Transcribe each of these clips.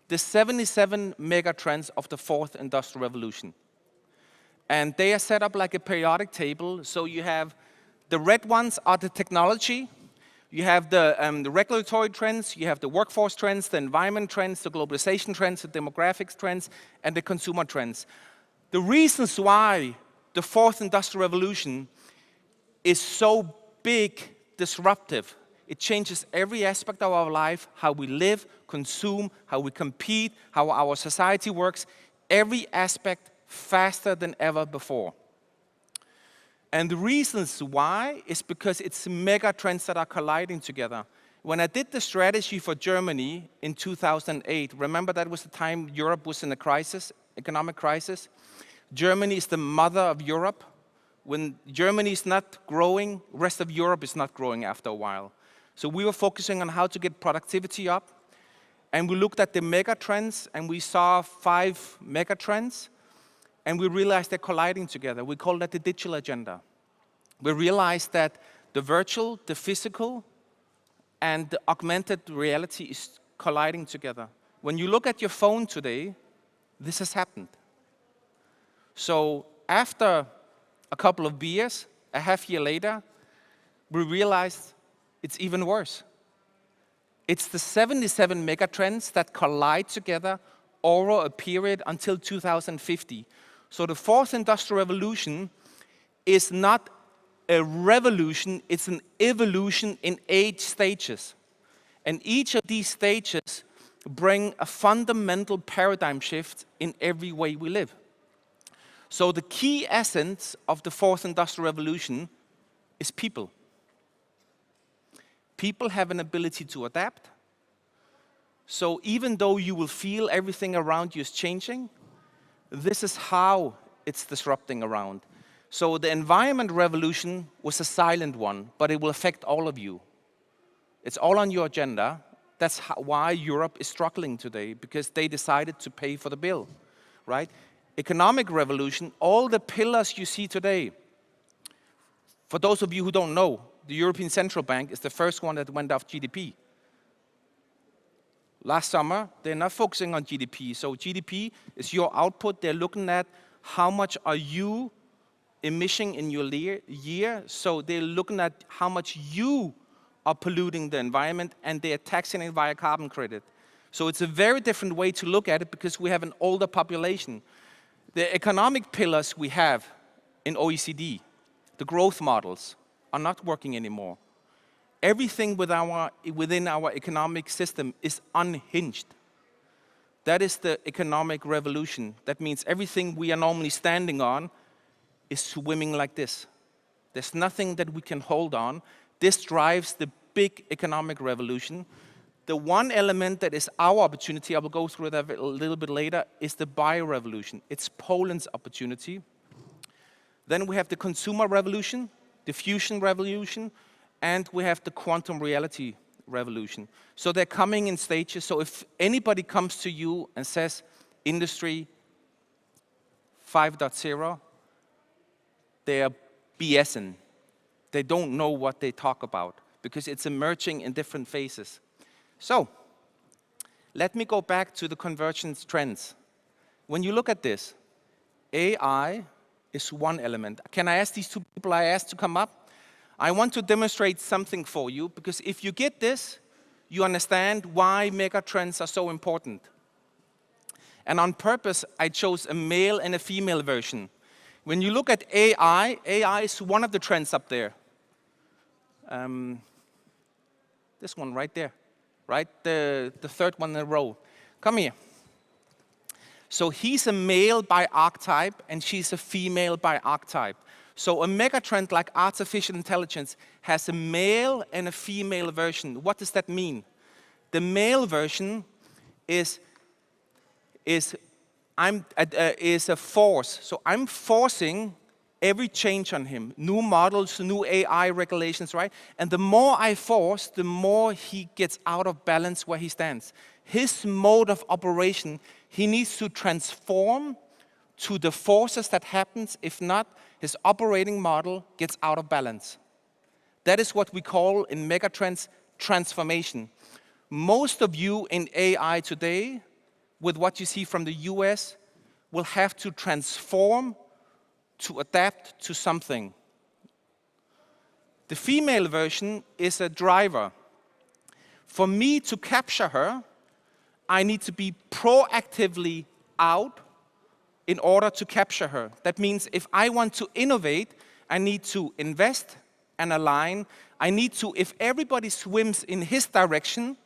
the 77 megatrends of the fourth industrial revolution. And they are set up like a periodic table. So you have the red ones are the technology. You have the regulatory trends, you have the workforce trends, the environment trends, the globalization trends, the demographics trends, and the consumer trends. The reasons why the fourth industrial revolution is so big, disruptive, it changes every aspect of our life, how we live, consume, how we compete, how our society works, every aspect faster than ever before. And the reasons why is because it's mega trends that are colliding together. When I did the strategy for Germany in 2008, remember that was the time Europe was in a crisis, economic crisis. Germany is the mother of Europe. When Germany is not growing, the rest of Europe is not growing after a while. So we were focusing on how to get productivity up. And we looked at the mega trends, and we saw 5 mega trends. And we realized they're colliding together. We call that the digital agenda. We realized that the virtual, the physical, and the augmented reality is colliding together. When you look at your phone today, this has happened. So after a couple of beers, a half year later, we realized it's even worse. It's the 77 megatrends that collide together over a period until 2050. So the fourth industrial revolution is not a revolution, it's an evolution in 8 stages. And each of these stages bring a fundamental paradigm shift in every way we live. So the key essence of the fourth industrial revolution is people. People have an ability to adapt. So even though you will feel everything around you is changing, this is how it's disrupting around. So the environment revolution was a silent one, but it will affect all of you. It's all on your agenda. That's why Europe is struggling today, because they decided to pay for the bill, right? Economic revolution, all the pillars you see today. For those of you who don't know, the European Central Bank is the first one that went off GDP. Last summer, they're not focusing on GDP. So GDP is your output. They're looking at how much are you emitting in your year. So they're looking at how much you are polluting the environment, and they're taxing it via carbon credit. So it's a very different way to look at it because we have an older population. The economic pillars we have in OECD, the growth models, are not working anymore. Everything within our economic system is unhinged. That is the economic revolution. That means everything we are normally standing on is swimming like this. There's nothing that we can hold on. This drives the big economic revolution. The one element that is our opportunity, I will go through that a little bit later, is the bio-revolution. It's Poland's opportunity. Then we have the consumer revolution, the fusion revolution, and we have the quantum reality revolution. So they're coming in stages. So if anybody comes to you and says, Industry 5.0, they're BSing. They don't know what they talk about because it's emerging in different phases. So let me go back to the convergence trends. When you look at this, AI is one element. Can I ask these 2 people I asked to come up? I want to demonstrate something for you, because if you get this, you understand why mega trends are so important. And on purpose, I chose a male and a female version. When you look at AI, AI is one of the trends up there. This one right there, right? The third one in a row. Come here. So he's a male by archetype, and she's a female by archetype. So a megatrend like artificial intelligence has a male and a female version. What does that mean? The male version is a force. So I'm forcing every change on him, new models, new AI regulations, right? And the more I force, the more he gets out of balance where he stands. His mode of operation, he needs to transform to the forces that happens. If not, his operating model gets out of balance. That is what we call in megatrends transformation. Most of you in AI today with what you see from the US will have to transform to adapt to something. The female version is a driver. For me to capture her, I need to be proactively out in order to capture her. That means if I want to innovate, I need to invest and align. I need to, if everybody swims in his direction,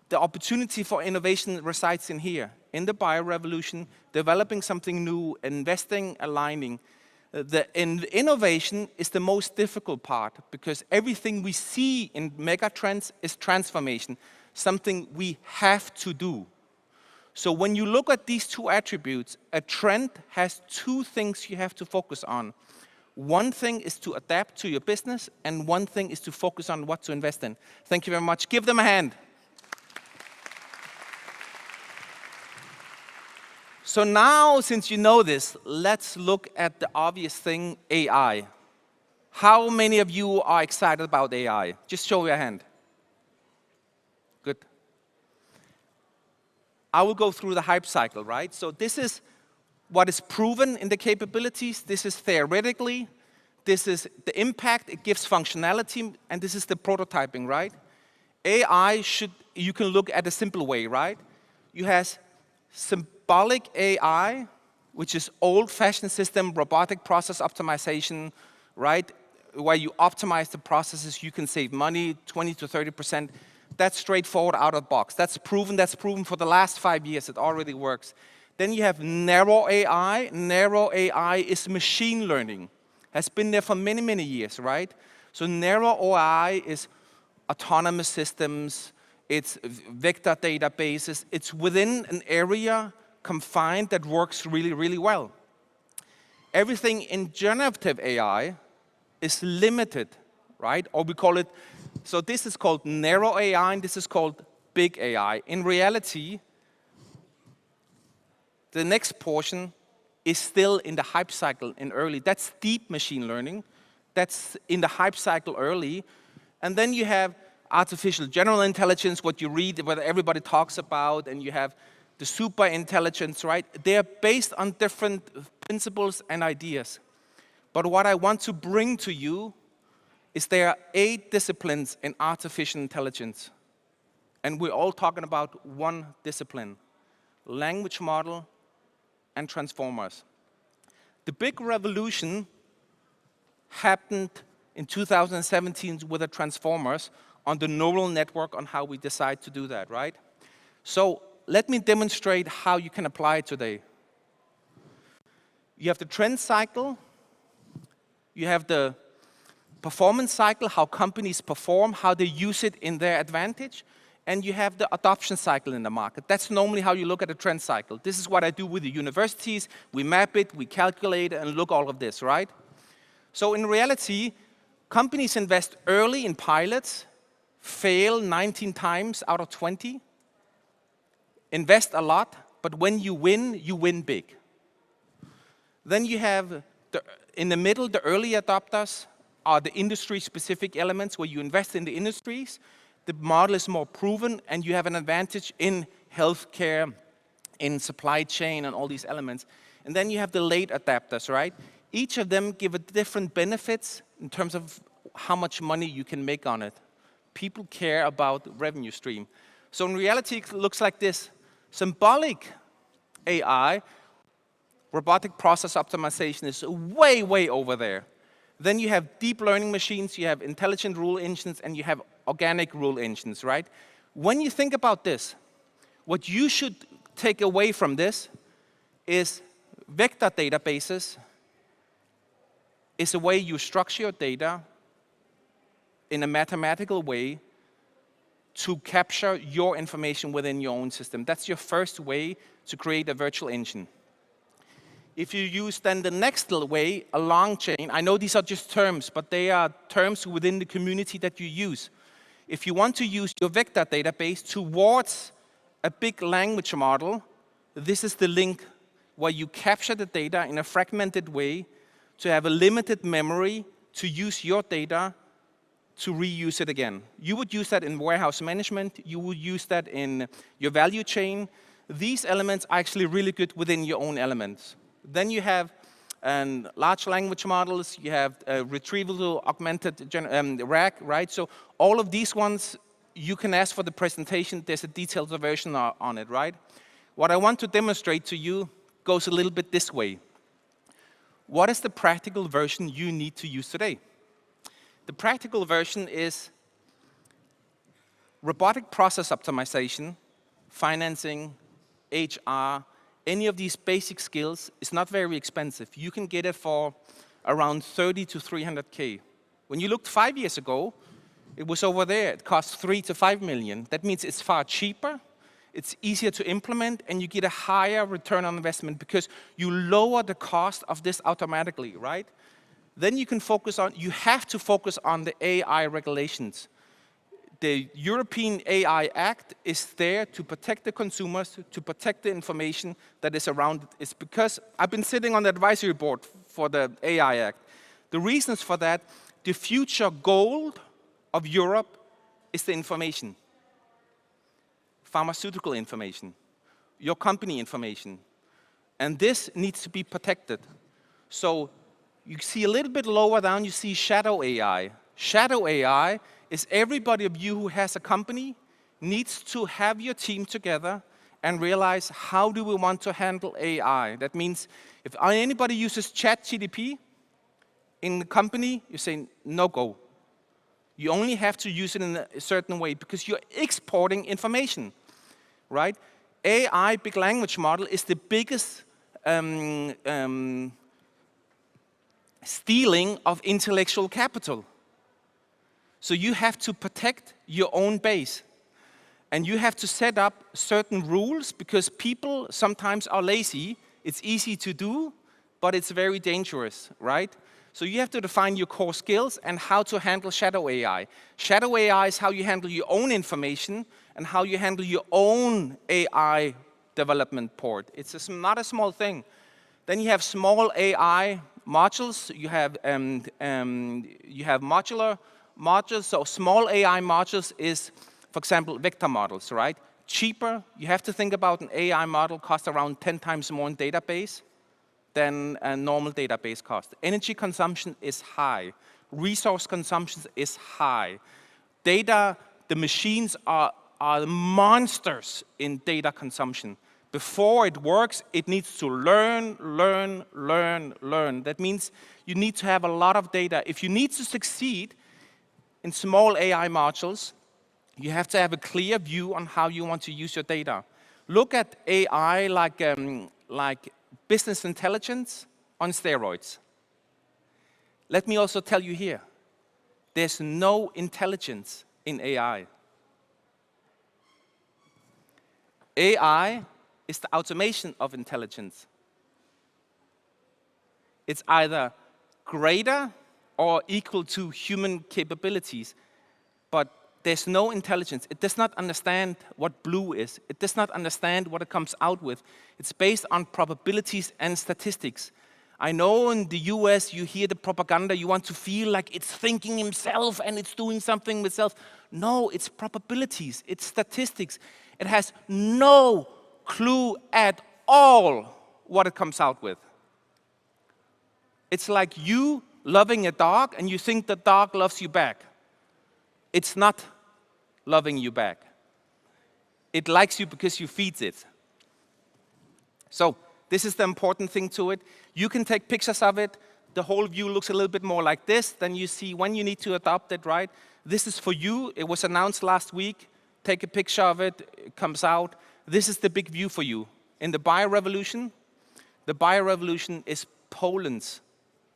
the opportunity for innovation resides in here, in the bio-revolution, developing something new, investing, aligning. The innovation is the most difficult part because everything we see in megatrends is transformation, something we have to do. So when you look at these two attributes, a trend has two things you have to focus on. One thing is to adapt to your business, and one thing is to focus on what to invest in. Thank you very much. Give them a hand. So now, since you know this, let's look at the obvious thing, AI. How many of you are excited about AI? Just show your hand. Good. I will go through the hype cycle, right? So this is what is proven in the capabilities. This is theoretically. This is the impact it gives functionality, and this is the prototyping, right? AI you can look at a simple way, right? You have symbolic AI, which is old-fashioned system, robotic process optimization, right? Where you optimize the processes, you can save money, 20 to 30%. That's straightforward out of the box. That's proven for the last 5 years. It already works. Then you have narrow AI. Narrow AI is machine learning. Has been there for many, many years, right? So narrow AI is autonomous systems, it's vector databases, it's within an area confined that works really, really well. Everything in generative AI is limited, right? Or we call it, so this is called narrow AI and this is called big AI. In reality, the next portion is still in the hype cycle in early. That's deep machine learning. That's in the hype cycle early. And then you have artificial general intelligence, what you read, what everybody talks about, and you have the super intelligence, right? They're based on different principles and ideas. But what I want to bring to you is there are 8 disciplines in artificial intelligence. And we're all talking about one discipline, language model and transformers. The big revolution happened in 2017 with the transformers on the neural network on how we decide to do that, right? So let me demonstrate how you can apply it today. You have the trend cycle, you have the performance cycle, how companies perform, how they use it in their advantage, and you have the adoption cycle in the market. That's normally how you look at a trend cycle. This is what I do with the universities. We map it, we calculate and look all of this, right? So in reality, companies invest early in pilots, fail 19 times out of 20, invest a lot, but when you win big. Then you have, in the middle, the early adopters are the industry-specific elements where you invest in the industries. The model is more proven, and you have an advantage in healthcare, in supply chain, and all these elements. And then you have the late adapters, right? Each of them give a different benefits in terms of how much money you can make on it. People care about revenue stream. So in reality, it looks like this. Symbolic AI, robotic process optimization, is way, way over there. Then you have deep learning machines, you have intelligent rule engines, and you have organic rule engines, right? When you think about this, what you should take away from this is vector databases is a way you structure your data in a mathematical way to capture your information within your own system. That's your first way to create a virtual engine. If you use then the next way, a long chain, I know these are just terms, but they are terms within the community that you use. If you want to use your vector database towards a big language model, this is the link where you capture the data in a fragmented way to have a limited memory to use your data to reuse it again. You would use that in warehouse management. You would use that in your value chain. These elements are actually really good within your own elements. Then you have large language models. You have retrieval augmented RAG, right? So all of these ones, you can ask for the presentation. There's a detailed version on it, right? What I want to demonstrate to you goes a little bit this way. What is the practical version you need to use today? The practical version is robotic process optimization, financing, HR, any of these basic skills is not very expensive. You can get it for around 30 to 300K. When you looked 5 years ago, it was over there. It cost 3 to 5 million. That means it's far cheaper, it's easier to implement, and you get a higher return on investment because you lower the cost of this automatically, right? Then you can focus on, you have to focus on the AI regulations. The European AI Act is there to protect the consumers, to protect the information that is around it. It's because I've been sitting on the advisory board for the AI Act. The reasons for that, the future goal of Europe is the information. Pharmaceutical information, your company information. And this needs to be protected. So you see a little bit lower down, you see shadow AI. Shadow AI is everybody of you who has a company needs to have your team together and realize how do we want to handle AI. That means if anybody uses ChatGPT in the company, you say no go. You only have to use it in a certain way because you're exporting information, right? AI, big language model, is the biggest stealing of intellectual capital. So you have to protect your own base. And you have to set up certain rules because people sometimes are lazy. It's easy to do, but it's very dangerous, right? So you have to define your core skills and how to handle shadow AI. Shadow AI is how you handle your own information and how you handle your own AI development port. It's not a small thing. Then you have small AI modules. You have modular modules. So small AI modules is, for example, vector models, right? Cheaper. You have to think about an AI model costs around 10 times more in database than a normal database cost. Energy consumption is high. Resource consumption is high. Data, the machines are monsters in data consumption. Before it works, it needs to learn. That means you need to have a lot of data. If you need to succeed in small AI modules, you have to have a clear view on how you want to use your data. Look at AI like business intelligence on steroids. Let me also tell you here, there's no intelligence in AI. AI is the automation of intelligence. It's either greater or equal to human capabilities, but there's no intelligence. It does not understand what blue is. It does not understand what it comes out with. It's based on probabilities and statistics. I know in the US you hear the propaganda, you want to feel like it's thinking himself and it's doing something itself. No, it's probabilities, it's statistics. It has no clue at all what it comes out with. It's like you loving a dog and you think the dog loves you back. It's not loving you back. It likes you because you feed it. So this is the important thing to it. You can take pictures of it. The whole view looks a little bit more like this. Then you see when you need to adopt it, right? This is for you. It was announced last week. Take a picture of it. It comes out. This is the big view for you. In the bio-revolution, the bio-revolution is Poland's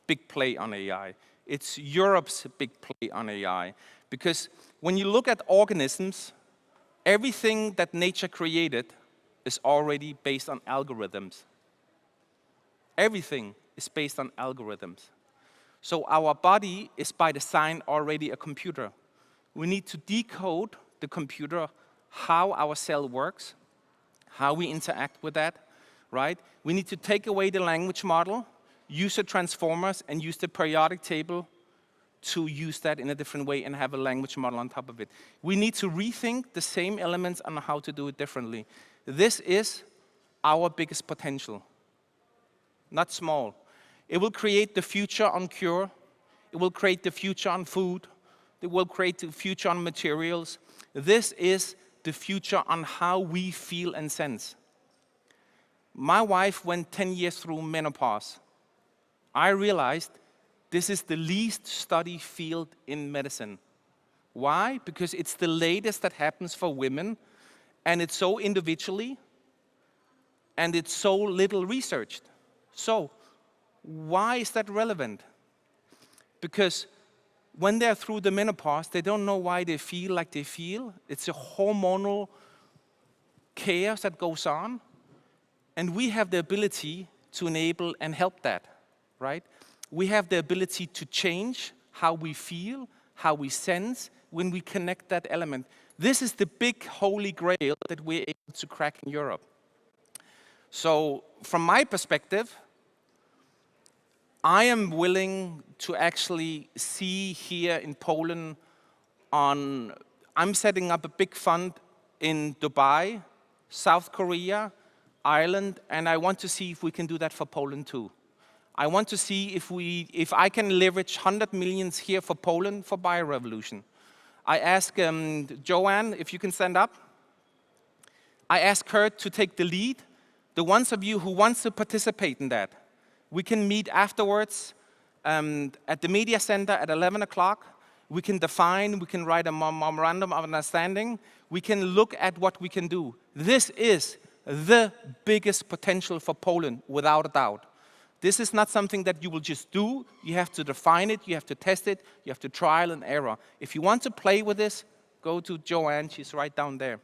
big play on AI. It's Europe's big play on AI. Because when you look at organisms, everything that nature created is already based on algorithms. Everything is based on algorithms. So our body is by design already a computer. We need to decode the computer, how our cell works, how we interact with that, right? We need to take away the language model, use the transformers, and use the periodic table to use that in a different way and have a language model on top of it. We need to rethink the same elements on how to do it differently. This is our biggest potential, not small. It will create the future on cure. It will create the future on food. It will create the future on materials. This is the future on how we feel and sense. My wife went 10 years through menopause. I realized this is the least studied field in medicine. Why? Because it's the latest that happens for women, and it's so individually, and it's so little researched. So, why is that relevant? Because when they're through the menopause, they don't know why they feel like they feel. It's a hormonal chaos that goes on, and we have the ability to enable and help that, right? We have the ability to change how we feel, how we sense, when we connect that element. This is the big holy grail that we're able to crack in Europe. So, from my perspective, I am willing to actually see here in Poland I'm setting up a big fund in Dubai, South Korea, Ireland, and I want to see if we can do that for Poland too. I want to see if I can leverage 100 million here for Poland for biorevolution. I ask Joanne if you can stand up. I ask her to take the lead. The ones of you who wants to participate in that, we can meet afterwards at the media center at 11 o'clock. We can define, we can write a memorandum of understanding. We can look at what we can do. This is the biggest potential for Poland, without a doubt. This is not something that you will just do. You have to define it, you have to test it, you have to trial and error. If you want to play with this, go to Joanne, she's right down there.